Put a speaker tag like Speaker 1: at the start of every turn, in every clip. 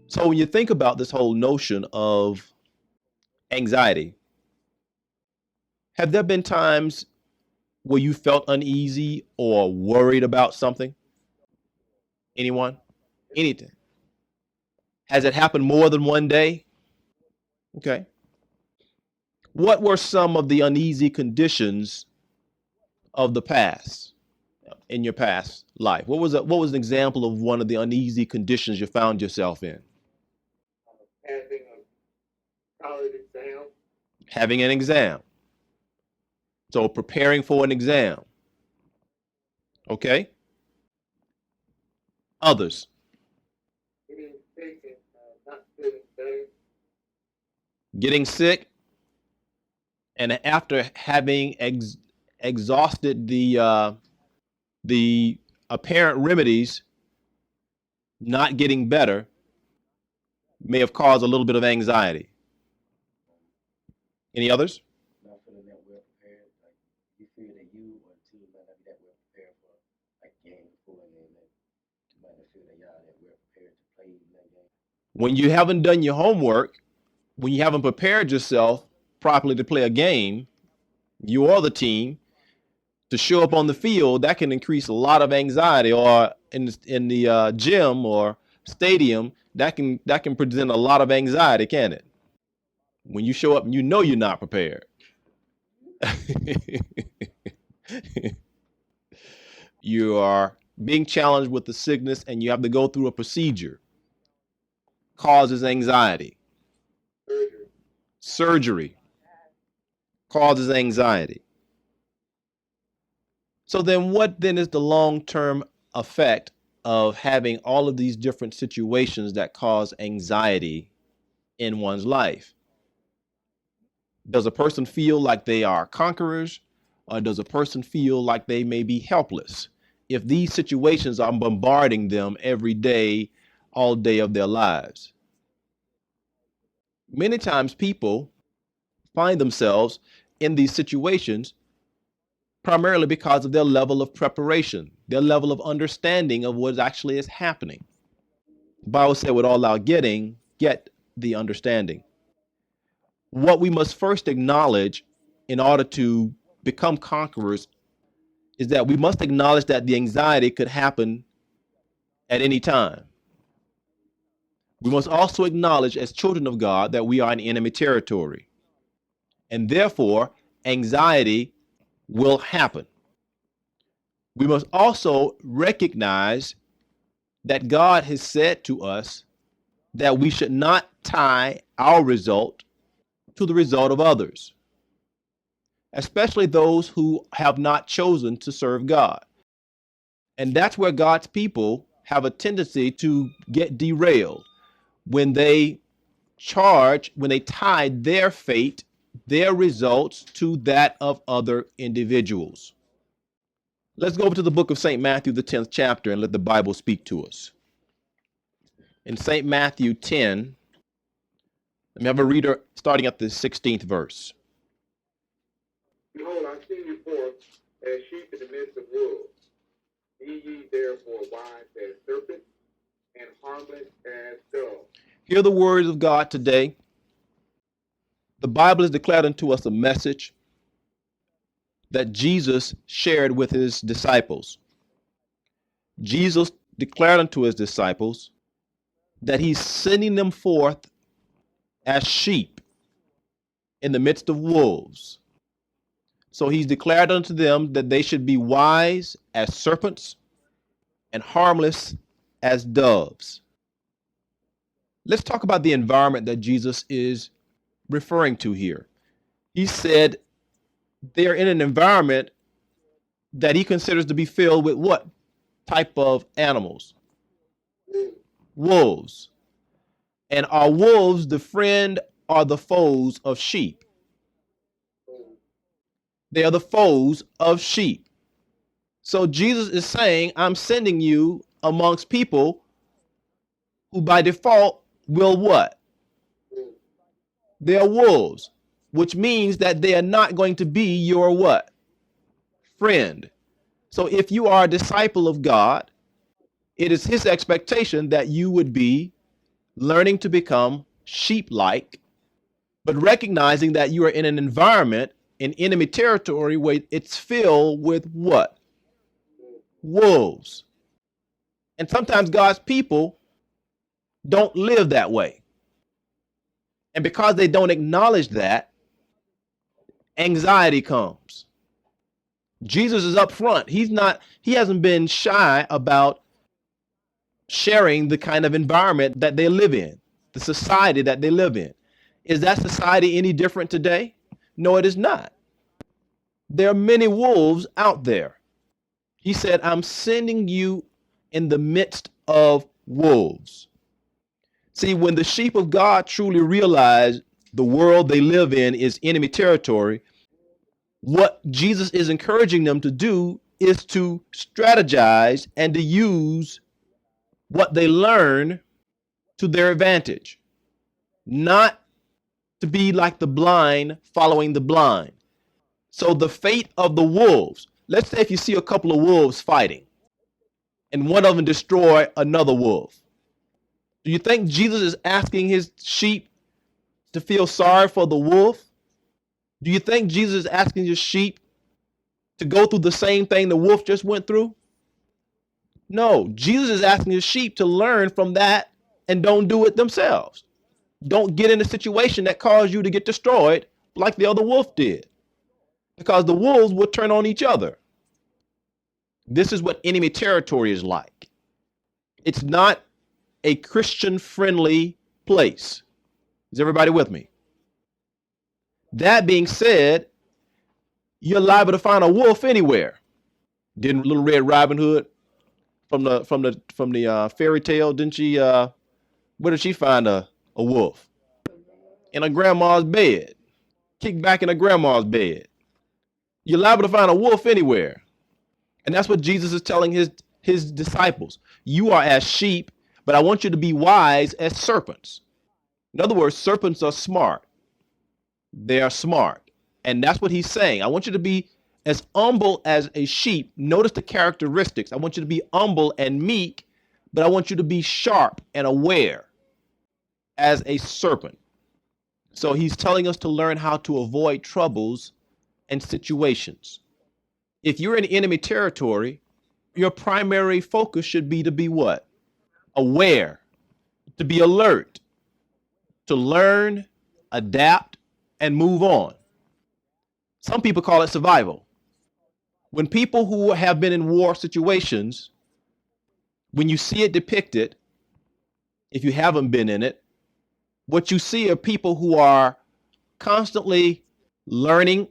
Speaker 1: So when you think about this whole notion of anxiety, have there been times where you felt uneasy or worried about something? Anyone? Anything? Has it happened more than one day? Okay. What were some of the uneasy conditions of the past in your past life? What was an example of one of the uneasy conditions you found yourself in?
Speaker 2: Having a college exam.
Speaker 1: Having an exam. So preparing for an exam. Okay. Others.
Speaker 2: Getting sick and not feeling better.
Speaker 1: Getting sick, and after having exhausted the apparent remedies, not getting better may have caused a little bit of anxiety. Any others?
Speaker 3: Not feeling that well prepared. Like you feel that you or the team might not be that well prepared for like game before, and then that you might not feel that y'all that well prepared to play in that game.
Speaker 1: When you haven't done your homework, when you haven't prepared yourself properly to play a game, you or the team, to show up on the field, that can increase a lot of anxiety. Or in the gym or stadium, that can present a lot of anxiety, can it? When you show up and you know you're not prepared. You are being challenged with the sickness and you have to go through a procedure. Causes anxiety. Surgery causes anxiety. So then what then is the long-term effect of having all of these different situations that cause anxiety in one's life? Does a person feel like they are conquerors, or does a person feel like they may be helpless if these situations are bombarding them every day, all day of their lives? Many times people find themselves in these situations primarily because of their level of preparation, their level of understanding of what actually is happening. The Bible said, with all our getting, get the understanding. What we must first acknowledge in order to become conquerors is that we must acknowledge that the anxiety could happen at any time. We must also acknowledge, as children of God, that we are in enemy territory, and therefore anxiety will happen. We must also recognize that God has said to us that we should not tie our result to the result of others, especially those who have not chosen to serve God. And that's where God's people have a tendency to get derailed when they tie their fate, their results to that of other individuals. Let's go over to the book of St. Matthew, the 10th chapter, and let the Bible speak to us. In St. Matthew 10, let me have a reader starting at the 16th verse.
Speaker 2: Behold, I send you forth as sheep in the midst of wolves. Be ye therefore wise as serpents and harmless as doves.
Speaker 1: Hear the words of God today. The Bible has declared unto us a message that Jesus shared with his disciples. Jesus declared unto his disciples that he's sending them forth as sheep in the midst of wolves. So he's declared unto them that they should be wise as serpents and harmless as doves. Let's talk about the environment that Jesus is referring to here. He said they're in an environment that he considers to be filled with what type of animals? Wolves. And are wolves the friend or the foes of sheep? They are the foes of sheep. So Jesus is saying, I'm sending you amongst people who by default will what? They are wolves, which means that they are not going to be your what? Friend. So if you are a disciple of God, it is his expectation that you would be learning to become sheep-like, but recognizing that you are in an environment in enemy territory where it's filled with what? Wolves. And sometimes God's people don't live that way. And because they don't acknowledge that, anxiety comes. Jesus is up front. He hasn't been shy about sharing the kind of environment that they live in, the society that they live in. Is that society any different today? No, it is not. There are many wolves out there. He said, I'm sending you in the midst of wolves. See, when the sheep of God truly realize the world they live in is enemy territory, what Jesus is encouraging them to do is to strategize and to use what they learn to their advantage, not to be like the blind following the blind. So the fate of the wolves, let's say if you see a couple of wolves fighting and one of them destroy another wolf, do you think Jesus is asking his sheep to feel sorry for the wolf? Do you think Jesus is asking his sheep to go through the same thing the wolf just went through? No, Jesus is asking his sheep to learn from that and don't do it themselves. Don't get in a situation that caused you to get destroyed like the other wolf did, because the wolves will turn on each other. This is what enemy territory is like. It's not a Christian-friendly place. Is everybody with me? That being said, you're liable to find a wolf anywhere. Didn't Little Red Riding Hood from the fairy tale? Didn't she? Where did she find a wolf? In her grandma's bed, kicked back in her grandma's bed. You're liable to find a wolf anywhere, and that's what Jesus is telling his disciples. You are as sheep, but I want you to be wise as serpents. In other words, serpents are smart. They are smart. And that's what he's saying. I want you to be as humble as a sheep. Notice the characteristics. I want you to be humble and meek, but I want you to be sharp and aware as a serpent. So he's telling us to learn how to avoid troubles and situations. If you're in enemy territory, your primary focus should be to be what? Aware, to be alert, to learn, adapt, and move on. Some people call it survival. When people who have been in war situations, when you see it depicted, if you haven't been in it, what you see are people who are constantly learning,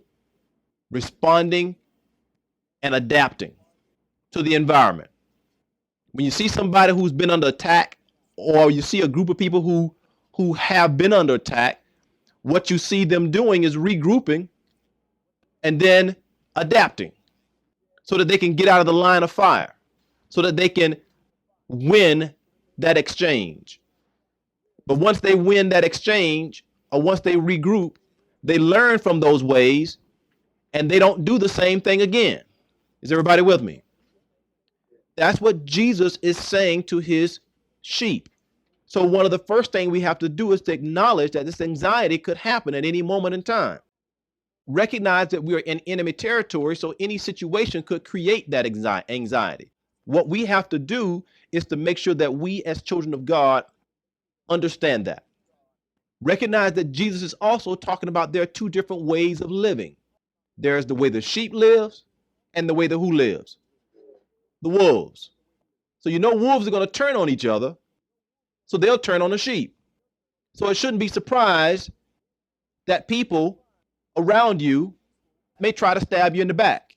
Speaker 1: responding, and adapting to the environment. When you see somebody who's been under attack, or you see a group of people who have been under attack, what you see them doing is regrouping and then adapting so that they can get out of the line of fire, so that they can win that exchange. But once they win that exchange, or once they regroup, they learn from those ways and they don't do the same thing again. Is everybody with me? That's what Jesus is saying to his sheep. So one of the first things we have to do is to acknowledge that this anxiety could happen at any moment in time. Recognize that we are in enemy territory, so any situation could create that anxiety. What we have to do is to make sure that we as children of God understand that. Recognize that Jesus is also talking about there are two different ways of living. There's the way the sheep lives and the way the who lives? The wolves. So you know wolves are going to turn on each other, so they'll turn on the sheep. So it shouldn't be surprised that people around you may try to stab you in the back.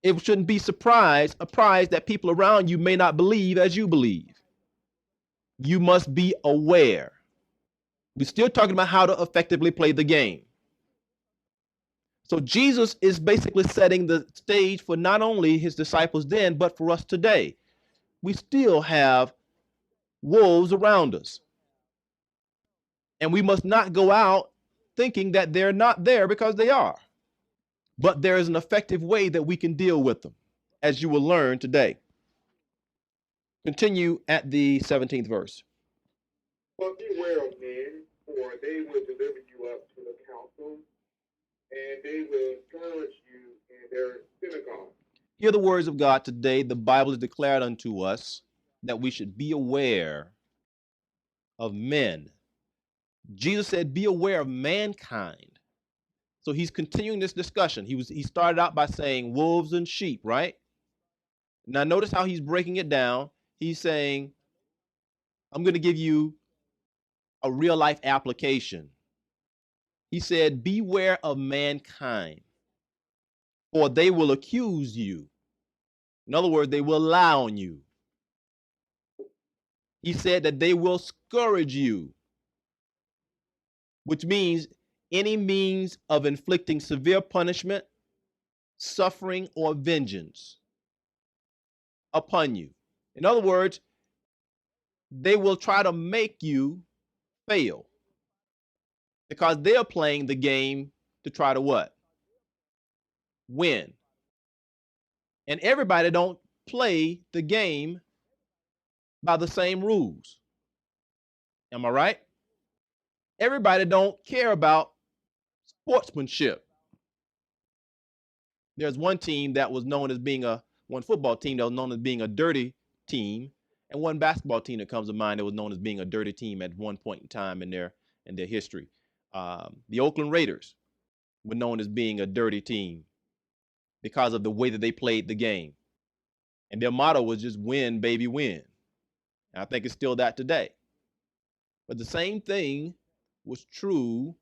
Speaker 1: It shouldn't be surprised that people around you may not believe as you believe. You must be aware. We're still talking about how to effectively play the game. So Jesus is basically setting the stage for not only his disciples then, but for us today. We still have wolves around us. And we must not go out thinking that they're not there, because they are. But there is an effective way that we can deal with them, as you will learn today. Continue at the 17th verse.
Speaker 2: But beware of men, for they will deliver you up to the council, and they will scourge you in their synagogue.
Speaker 1: Hear the words of God today. The Bible is declared unto us that we should be aware of men. Jesus said, be aware of mankind. So he's continuing this discussion. He started out by saying wolves and sheep, right? Now notice how he's breaking it down. He's saying, I'm going to give you a real life application. He said, beware of mankind, for they will accuse you. In other words, they will lie on you. He said that they will scourge you, which means any means of inflicting severe punishment, suffering, or vengeance upon you. In other words, they will try to make you fail because they're playing the game to try to what? Win. And everybody don't play the game by the same rules. Am I right? Everybody don't care about sportsmanship. There's one team that was known as being one football team that was known as being a dirty team, and one basketball team that comes to mind that was known as being a dirty team at one point in time in their history. The Oakland Raiders were known as being a dirty team because of the way that they played the game. And their motto was just win, baby, win. And I think it's still that today. But the same thing was true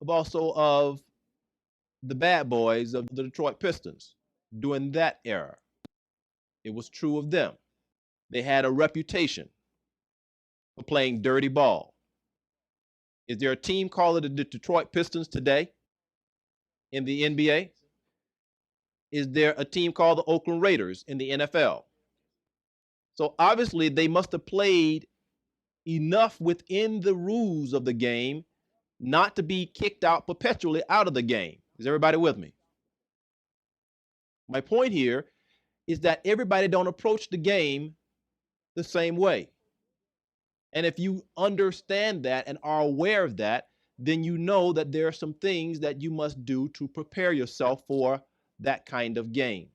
Speaker 1: of the bad boys of the Detroit Pistons during that era. It was true of them. They had a reputation for playing dirty ball. Is there a team called the Detroit Pistons today in the NBA? Is there a team called the Oakland Raiders in the NFL? So obviously they must have played enough within the rules of the game not to be kicked out perpetually out of the game. Is everybody with me? My point here is that everybody don't approach the game the same way. And if you understand that and are aware of that, then you know that there are some things that you must do to prepare yourself for that kind of game.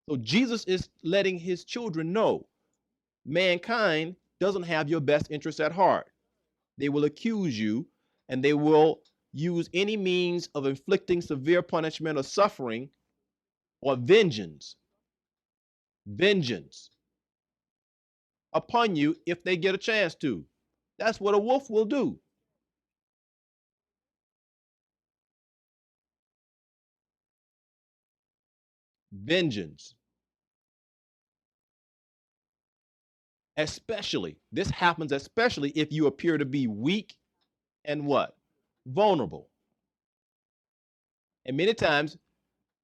Speaker 1: So Jesus is letting his children know mankind doesn't have your best interests at heart. They will accuse you and they will use any means of inflicting severe punishment or suffering or vengeance upon you if they get a chance to. That's what a wolf will do. Vengeance. This happens especially if you appear to be weak and what? Vulnerable. And many times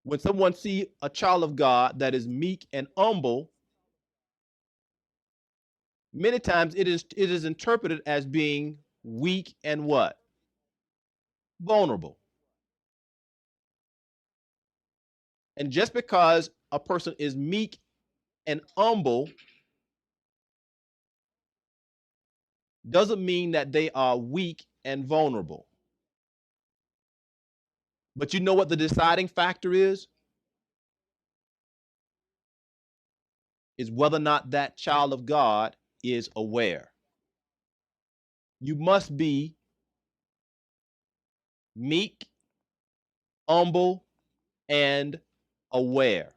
Speaker 1: when someone see a child of God that is meek and humble, many times it is interpreted as being weak and what? Vulnerable. And just because a person is meek and humble doesn't mean that they are weak and vulnerable. But you know what the deciding factor is? Is whether or not that child of God is aware. You must be meek, humble, and aware.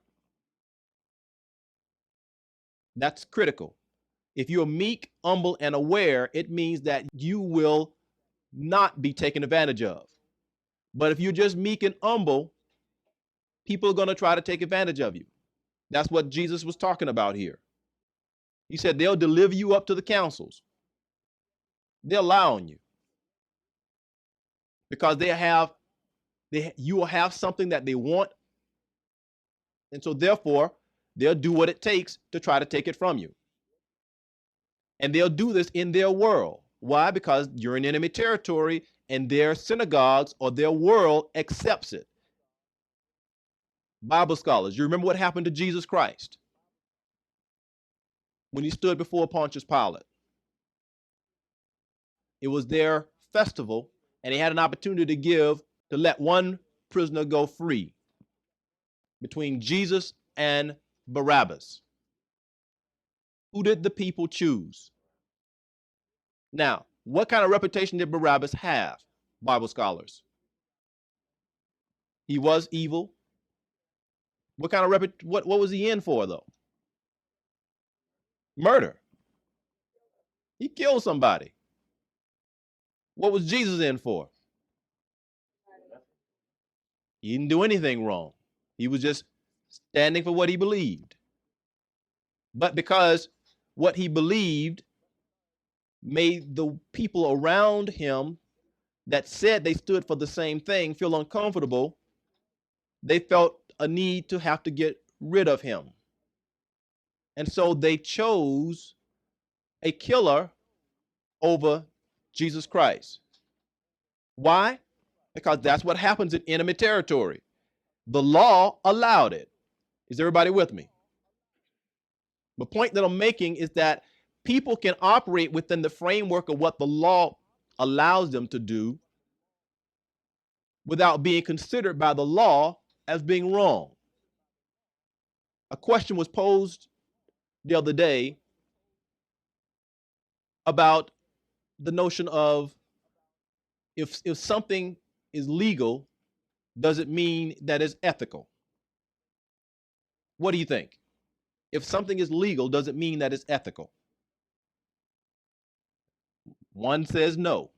Speaker 1: That's critical. If you're meek, humble, and aware, it means that you will not be taken advantage of. But if you're just meek and humble, people are going to try to take advantage of you. That's what Jesus was talking about here. He said they'll deliver you up to the councils. They'll lie on you because you will have something that they want. And so therefore, they'll do what it takes to try to take it from you. And they'll do this in their world. Why? Because you're in enemy territory and their synagogues or their world accepts it. Bible scholars, you remember what happened to Jesus Christ? when he stood before Pontius Pilate. It was their festival, and he had an opportunity to let one prisoner go free between Jesus and Barabbas. Who did the people choose? Now, what kind of reputation did Barabbas have, Bible scholars? He was evil. What kind of what was he in for, though? Murder. He killed somebody. What was Jesus in for? He didn't do anything wrong. He was just standing for what he believed. But because what he believed made the people around him that said they stood for the same thing feel uncomfortable, they felt a need to have to get rid of him. And so they chose a killer over Jesus Christ. Why? Because that's what happens in enemy territory. The law allowed it. Is everybody with me? The point that I'm making is that people can operate within the framework of what the law allows them to do without being considered by the law as being wrong. A question was posed the other day about the notion of if something is legal, does it mean that it's ethical? What do you think? If something is legal, does it mean that it's ethical? One says no.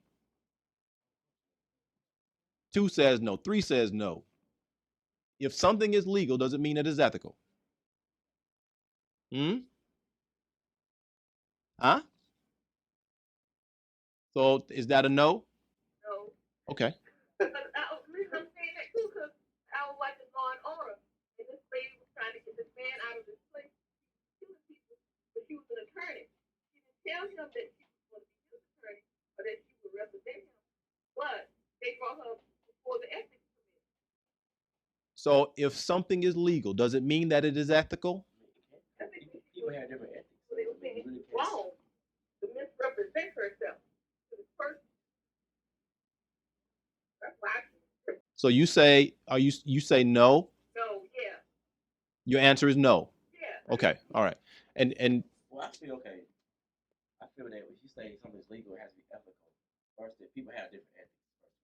Speaker 1: Two says no. Three says no. If something is legal, does it mean that it's ethical? Huh? So is that a no?
Speaker 2: No.
Speaker 1: Okay.
Speaker 2: But the reason I'm saying that too, because I was watching Law and Order, and this lady was trying to get this man out of this place, killing people, but she was an attorney. She didn't tell him that she was going to be his attorney or that she would represent him, but they brought her before the ethics committee.
Speaker 1: So if something is legal, does it mean that it is ethical?
Speaker 3: People have different ethics.
Speaker 2: So they were saying it's wrong to misrepresent herself to this person. That's why.
Speaker 1: So you say, you say no?
Speaker 2: No, yeah.
Speaker 1: Your answer is no.
Speaker 2: Yeah.
Speaker 1: Okay, all right. And
Speaker 3: Well, I feel okay. I feel that if you say something's legal, it has to be ethical. First, that people have different ethics. First of all,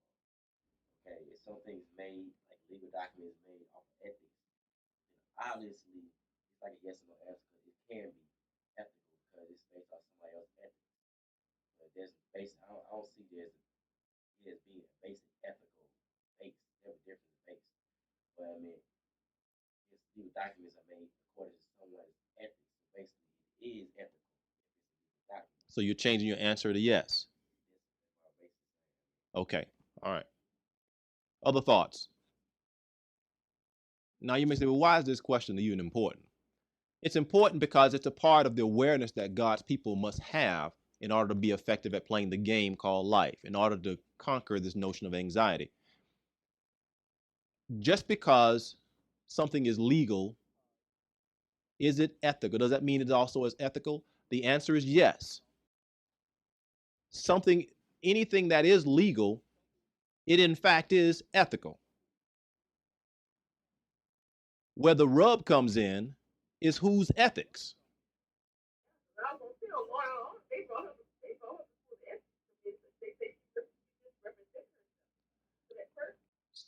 Speaker 3: okay, if something's made like legal documents made off of ethics, then obviously it's like a yes or no answer. It can be ethical because it's based off somebody else's ethics. But there's basic. I don't see there's being a basic ethical base. They're different base. But I mean, if legal documents are made according to someone's ethics, so basically it is ethical.
Speaker 1: So you're changing your answer to yes. Okay, all right. Other thoughts? Now you may say, well, why is this question even important? It's important because it's a part of the awareness that God's people must have in order to be effective at playing the game called life, in order to conquer this notion of anxiety. Just because something is legal, is it ethical? Does that mean it also is ethical? The answer is yes. Anything that is legal, it in fact is ethical. Where the rub comes in is whose ethics.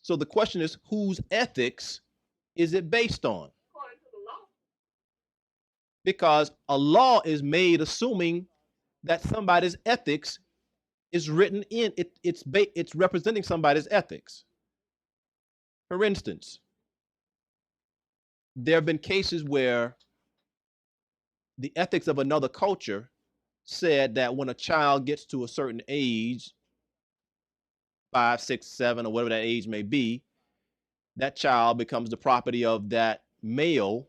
Speaker 1: So the question is, whose ethics is it based on? Because a law is made assuming that somebody's ethics is written in it. It's representing somebody's ethics. For instance, there have been cases where the ethics of another culture said that when a child gets to a certain age, 5, 6, 7, or whatever that age may be, that child becomes the property of that male,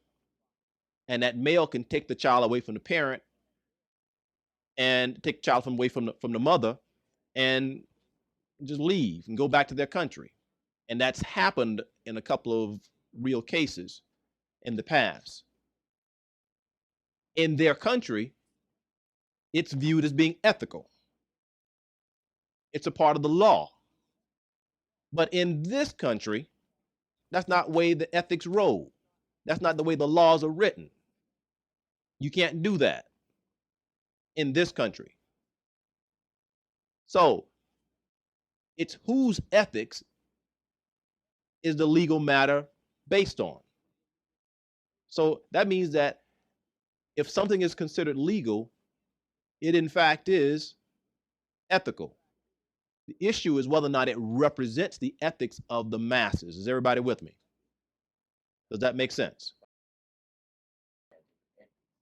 Speaker 1: and that male can take the child away from the parent and take the child away from the mother and just leave and go back to their country. And that's happened in a couple of real cases in the past. in their country, it's viewed as being ethical. It's a part of the law. But in this country, that's not the way the ethics roll. That's not the way the laws are written. You can't do that in this country. So it's whose ethics is the legal matter based on. So that means that if something is considered legal, it in fact is ethical. The issue is whether or not it represents the ethics of the masses. Is everybody with me? Does that make sense?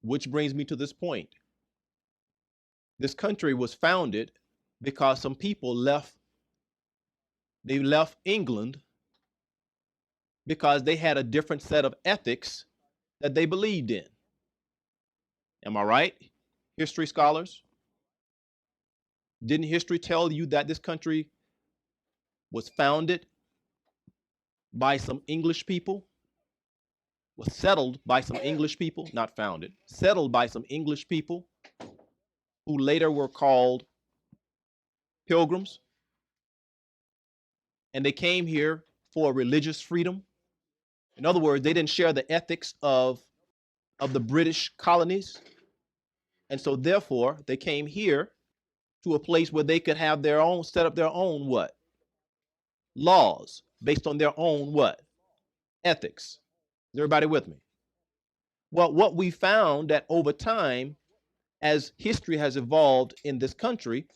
Speaker 1: Which brings me to this point. This country was founded because some people left England because they had a different set of ethics that they believed in. Am I right, history scholars? Didn't history tell you that this country was founded by some English people? Was settled by some English people, not founded, settled by some English people who later were called pilgrims. And they came here for religious freedom. In other words, they didn't share the ethics of the British colonies. And so therefore, they came here to a place where they could have their own, set up their own what? Laws based on their own what? Ethics. Is everybody with me? Well, what we found that over time, as history has evolved in this country,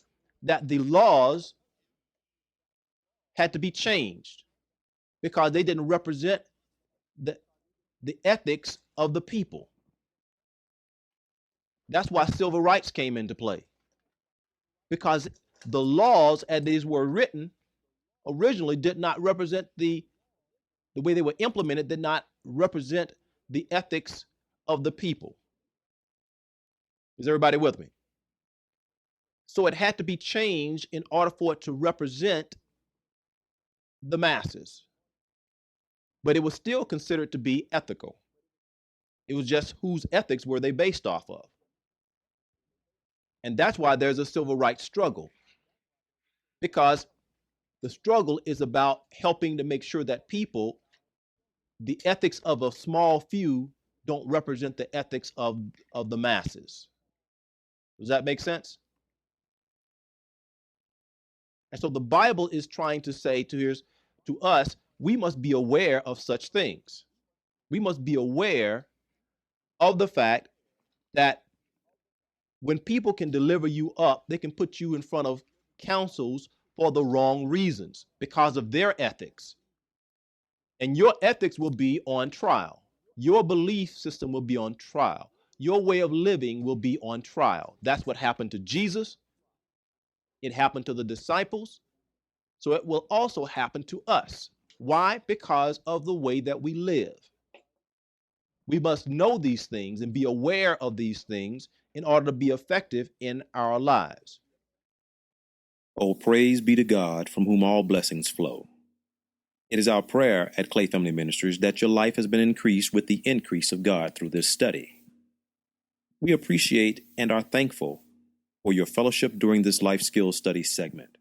Speaker 1: that the laws had to be changed because they didn't represent the ethics of the people. That's why civil rights came into play, because the laws as these were written originally did not represent the way they were implemented, did not represent the ethics of the people. Is everybody with me? So it had to be changed in order for it to represent the masses. But it was still considered to be ethical. It was just whose ethics were they based off of. And that's why there's a civil rights struggle, because the struggle is about helping to make sure that people, the ethics of a small few don't represent the ethics of the masses. Does that make sense? And so the Bible is trying to say to us, we must be aware of such things. We must be aware of the fact that when people can deliver you up, they can put you in front of councils for the wrong reasons because of their ethics. And your ethics will be on trial. Your belief system will be on trial. Your way of living will be on trial. That's what happened to Jesus. It happened to the disciples. So it will also happen to us. Why? Because of the way that we live. We must know these things and be aware of these things in order to be effective in our lives.
Speaker 4: Oh, praise be to God, from whom all blessings flow. It is our prayer at Clay Family Ministries that your life has been increased with the increase of God through this study. We appreciate and are thankful for your fellowship during this life skills study segment.